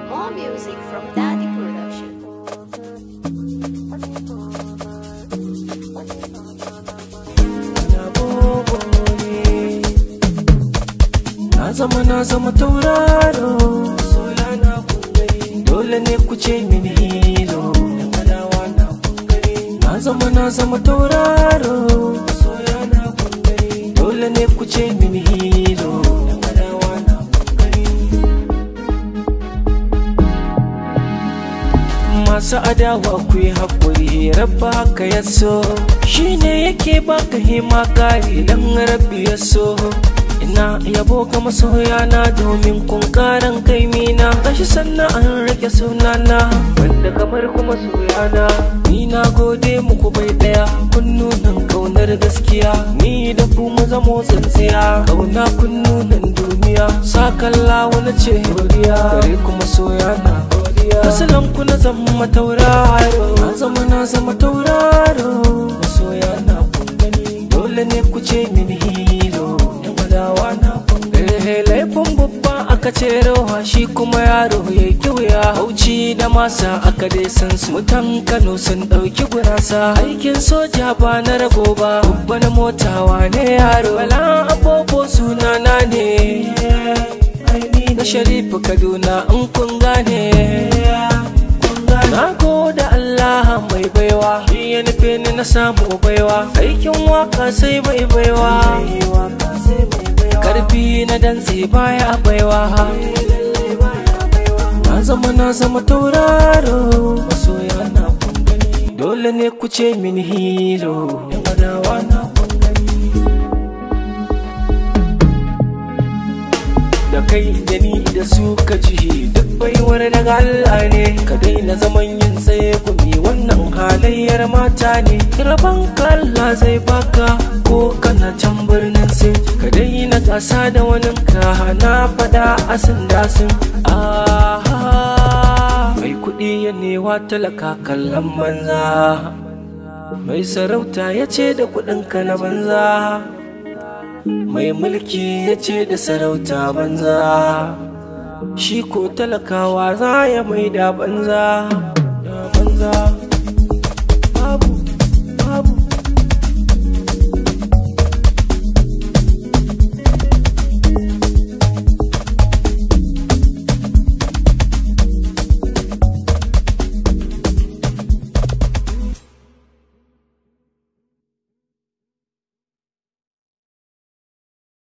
More music from Daddy Production. Na zama tauraro, soya na kungari, dole ne ku ce mini hero. Madawa na kungari. Na zama tauraro, soya na kungari, dole ne ku ce mini hero. Madawa na kungari. Masu adawa ku yi haƙuri, rabba haka ya so, shi ne yake baka hima kari dan rabbi ya so. Ina yabo ga masoyana domin kun karan kaimina, gashi sannan an rage sunana wanda kamar kuma soyana. Ni na gode muku bai daya, kun nunan kaunar gaskiya, ni da ku mu zamo tsintsiya, kauna kun nunan duniya, sakalla wani ce godiya gare kuma soyana. Asalan ku na zama tauraro, na zama tauraro, masoyana kun gani, dole ne ku ce mini hero. Laifin babba aka ce rawa, shi kuma yaro ya kiwuya, hauci da masa aka dai san su. Mutan Kano sun ɗauki gurasa, aikin soja ba na rago ba, babba na mota wane yaro. Bala bobo sunana ne, na Sharifu Kaduna in kun gane. Na goda Allah mai baiwa, shi ya nufe ni na samu baiwa, aikin waka sai mai baiwa, karfi na dantse baya baiwa. Na zama tauraro, masoya na kun gani, dole ne ku ce mini hero. Madawa na kun gani. Da kai da ni da su ka ji duk baiwar daga Allah ne, ka daina zaman yin tsaye gumi, wannan halayyar mata ne. Rabon ka Allah zai baka ko kana can birnin Sin, ka daina gasa da waninka, na faɗa asin dasin. Mai kuɗi ya newa talaka kallon banza, mai sarauta ya ce da kuɗinka na banza, mai mulki ya ce da sarauta banza, shi ko talakawa za ya mai da banza.